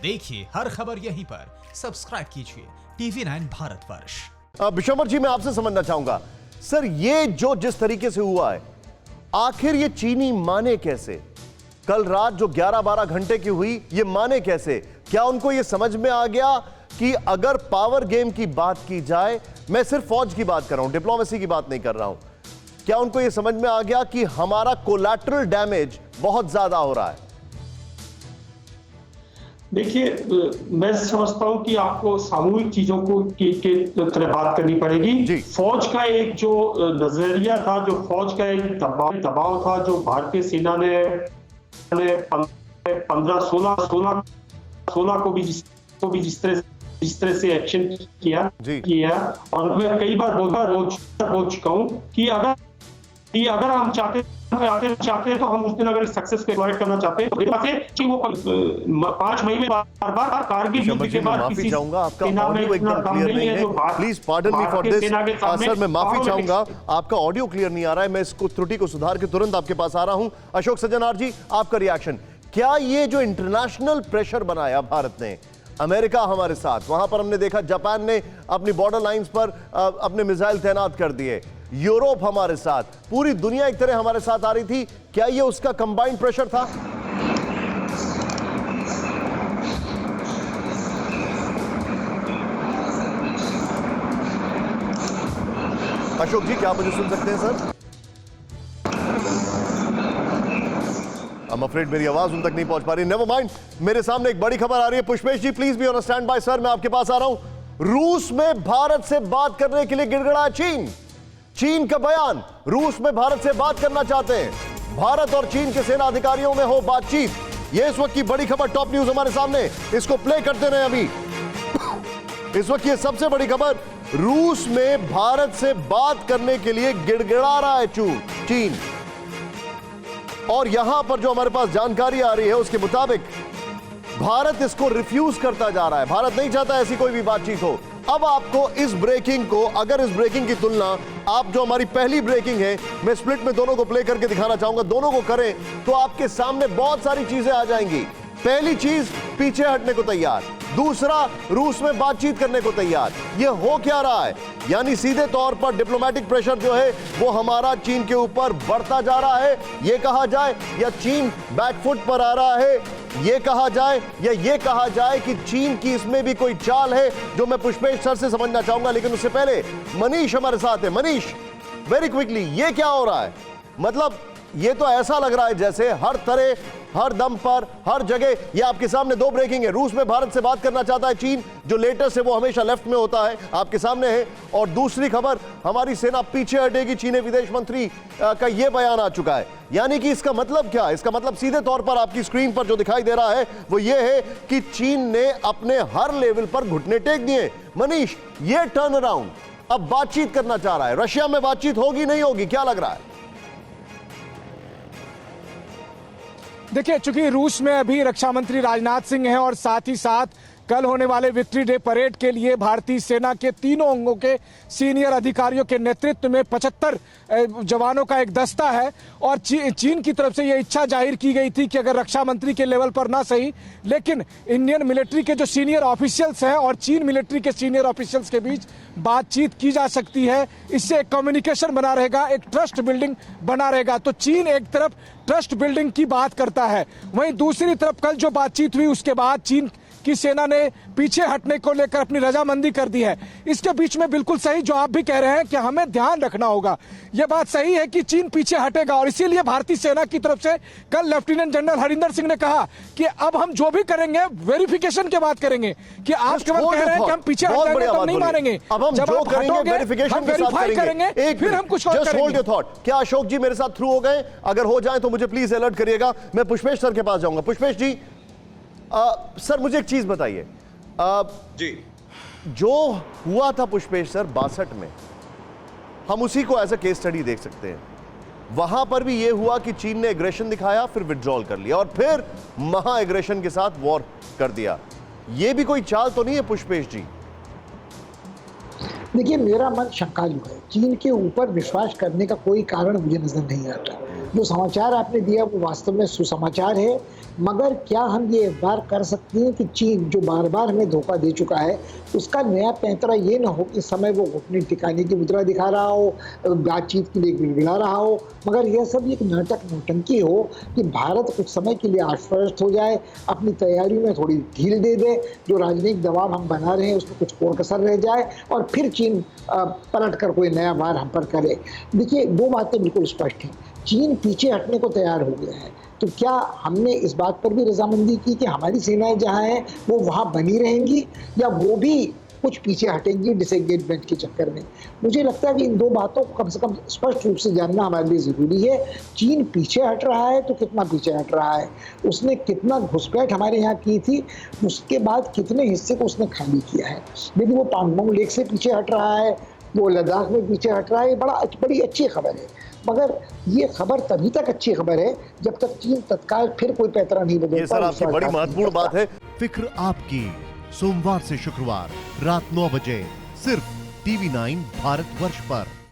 देखिए हर खबर यहीं पर, सब्सक्राइब कीजिए TV9 भारतवर्ष। विशंबर जी, मैं आपसे समझना चाहूंगा सर, ये जो जिस तरीके से हुआ है, आखिर ये चीनी माने कैसे? कल रात जो 11-12 घंटे की हुई, ये माने कैसे? क्या उनको ये समझ में आ गया कि अगर पावर गेम की बात की जाए, मैं सिर्फ फौज की बात कर रहा हूं, डिप्लोमेसी की बात नहीं कर रहा हूं, क्या उनको ये समझ में आ गया कि हमारा कोलैटरल डैमेज बहुत ज्यादा हो रहा है? देखिए, मैं समझता हूं कि आपको सामूहिक चीजों को की तरह बात करनी पड़ेगी। फौज का एक जो नजरिया था, जो फौज का एक दबाव था, जो भारतीय सेना ने 15-16 को भी जिस तरह से एक्शन किया और मैं कई बार बोल चुका हूं कि अगर हम चाहते हैं तो हम उस दिन अगर सक्सेस को एवॉइड करना चाहते हैं तो वो 5 मई में बार कारगिल युद्ध के बाद माफी चाहूंगा, आपका ऑडियो एकदम क्लियर नहीं है, please pardon me for this sir, मैं माफी चाहूंगा, आपका ऑडियो क्लियर नहीं आ रहा है, मैं इसको त्रुटि को सुधार के तुरंत आपके पास आ रहा हूं। अशोक सज्जनार जी, आपका रिएक्शन क्या? ये जो इंटरनेशनल प्रेशर बनाया भारत ने, अमेरिका हमारे साथ, वहां पर हमने देखा जापान ने अपनी बॉर्डर लाइंस पर अपने मिसाइल तैनात कर दिए, यूरोप हमारे साथ, पूरी दुनिया एक तरह हमारे साथ आ रही थी, क्या ये उसका कंबाइंड प्रेशर था? अशोक जी, क्या आप मुझे सुन सकते हैं सर? I'm afraid मेरी आवाज उन तक नहीं पहुंच पा रही। नेवर माइंड, मेरे सामने एक बड़ी खबर आ रही है। Pushpesh ji, please be on standby sir, मैं आपके पास आ रहा हूं। रूस में भारत से बात करने के लिए गिड़गिड़ा चीन का बयान, रूस में भारत से बात करना चाहते हैं, भारत और चीन के सेना अधिकारियों में हो बातचीत। यह इस वक्त की बड़ी खबर, टॉप न्यूज हमारे सामने, इसको प्ले करते रहे अभी। इस वक्त ये सबसे बड़ी खबर, रूस में भारत से बात करने के लिए गिड़गिड़ा रहा है चीन, और यहां पर जो हमारे पास जानकारी आ रही है उसके मुताबिक भारत इसको रिफ्यूज करता जा रहा है, भारत नहीं चाहता ऐसी कोई भी बातचीत हो। अब आपको इस ब्रेकिंग को, अगर इस ब्रेकिंग की तुलना आप जो हमारी पहली ब्रेकिंग है, मैं स्प्लिट में दोनों को प्ले करके दिखाना चाहूंगा, दोनों को करें तो आपके सामने बहुत सारी चीजें आ जाएंगी। पहली चीज, पीछे हटने को तैयार, दूसरा, रूस में बातचीत करने को तैयार। यह हो क्या रहा है? यानी सीधे तौर पर डिप्लोमेटिक प्रेशर जो है वो हमारा चीन के ऊपर बढ़ता जा रहा है, यह कहा जाए, या चीन बैकफुट पर आ रहा है, यह कहा जाए, या यह कहा जाए कि चीन की इसमें भी कोई चाल है, जो मैं पुष्पेश सर से समझना चाहूंगा। लेकिन उससे पहले मनीष हमारे साथ है। मनीष, वेरी क्विकली, ये क्या हो रहा है? मतलब ये तो ऐसा लग रहा है जैसे हर तरह, हर दम पर, हर जगह, ये आपके सामने दो ब्रेकिंग है। रूस में भारत से बात करना चाहता है चीन, जो लेटेस्ट है वो हमेशा लेफ्ट में होता है, आपके सामने है। और दूसरी खबर, हमारी सेना पीछे हटेगी, चीनी विदेश मंत्री का यह बयान आ चुका है। यानी कि इसका मतलब क्या? इसका मतलब सीधे तौर पर आपकी स्क्रीन पर जो दिखाई दे रहा है वो ये है कि चीन ने अपने हर लेवल पर घुटने टेक दिए। मनीष, ये टर्न अराउंड अब बातचीत करना चाह रहा है, रशिया में बातचीत होगी नहीं होगी, क्या लग रहा है? देखिए, चूंकि रूस में अभी रक्षा मंत्री राजनाथ सिंह हैं और साथ ही साथ कल होने वाले विक्ट्री डे परेड के लिए भारतीय सेना के तीनों अंगों के सीनियर अधिकारियों के नेतृत्व में 75 जवानों का एक दस्ता है। और चीन की तरफ से यह इच्छा जाहिर की गई थी कि अगर रक्षा मंत्री के लेवल पर ना सही, लेकिन इंडियन मिलिट्री के जो सीनियर ऑफिशियल्स हैं और चीन मिलिट्री के सीनियर ऑफिशियल्स के बीच बातचीत की जा सकती है। इससे एक कम्युनिकेशन बना रहेगा, एक ट्रस्ट बिल्डिंग बना रहेगा। तो चीन एक तरफ ट्रस्ट बिल्डिंग की बात करता है, वहीं दूसरी तरफ कल जो बातचीत हुई उसके बाद चीन की सेना ने पीछे हटने को लेकर अपनी रजामंदी कर दी है। इसके बीच में बिल्कुल सही जो आप भी कह रहे हैं कि हमें ध्यान रखना होगा, यह बात सही है कि चीन पीछे हटेगा। और इसीलिए भारतीय सेना की तरफ से कल लेफ्टिनेंट जनरल हरिंदर सिंह ने कहा कि अब हम जो भी करेंगे वेरिफिकेशन के बात करेंगे, कि आप केवल कह रहे हैं कि हम पीछे हट जाएंगे तो नहीं मानेंगे, अब हम जो करेंगे वेरिफिकेशन के साथ करेंगे, फिर हम कुछ और करेंगे। Hold your thought. क्या अशोक जी मेरे साथ थ्रू हो गए? अगर हो जाए तो मुझे प्लीज अलर्ट करिएगा। मैं पुष्पेश सर के पास जाऊंगा। पुष्पेश जी, सर मुझे एक चीज बताइए, जी, जो हुआ था पुष्पेश सर 62 में, हम उसी को एज अ केस स्टडी देख सकते हैं। वहां पर भी यह हुआ कि चीन ने एग्रेशन दिखाया, फिर विड्रॉल कर लिया और फिर महा एग्रेशन के साथ वॉर कर दिया। यह भी कोई चाल तो नहीं है पुष्पेश जी? देखिए, मेरा मन शंकालु है। चीन के ऊपर विश्वास करने का कोई कारण मुझे नजर नहीं आता। जो समाचार आपने दिया वो वास्तव में सुसमाचार है, मगर क्या हम ये इकबार कर सकते हैं कि चीन जो बार बार हमें धोखा दे चुका है, उसका नया पैंतरा ये ना हो कि इस समय वो घुटने टिकाने की मुद्रा दिखा रहा हो, बातचीत के लिए गिड़गिड़ा रहा हो, मगर यह सब एक नाटक नौटंकी हो कि भारत कुछ समय के लिए आश्वस्त हो जाए, अपनी तैयारी में थोड़ी ढील दे दे, जो राजनीतिक दबाव हम बना रहे हैं उसमें कुछ कोर कसर रह जाए और फिर चीन पलट कर कोई नया वार हम पर करे। देखिए, दो बातें बिल्कुल स्पष्ट हैं। चीन पीछे हटने को तैयार हो गया है, तो क्या हमने इस बात पर भी रजामंदी की कि हमारी सेनाएं जहां हैं वो वहां बनी रहेंगी, या वो भी कुछ पीछे हटेंगी डिसएंगेजमेंट के चक्कर में? मुझे लगता है कि इन दो बातों को कम से कम स्पष्ट रूप से जानना हमारे लिए ज़रूरी है। चीन पीछे हट रहा है तो कितना पीछे हट रहा है, उसने कितना घुसपैठ हमारे यहाँ की थी, उसके बाद कितने हिस्से को उसने खाली किया है। यदि वो पांगोंग लेक से पीछे हट रहा है, वो लद्दाख में पीछे हट रहा है, बड़ी अच्छी खबर है। मगर ये खबर तभी तक अच्छी खबर है जब तक चीन तत्काल फिर कोई पैतरा नहीं बदलता। ये सर आपकी बड़ी महत्वपूर्ण बात है। फिक्र आपकी, सोमवार से शुक्रवार रात 9 बजे सिर्फ TV9 भारतवर्ष पर।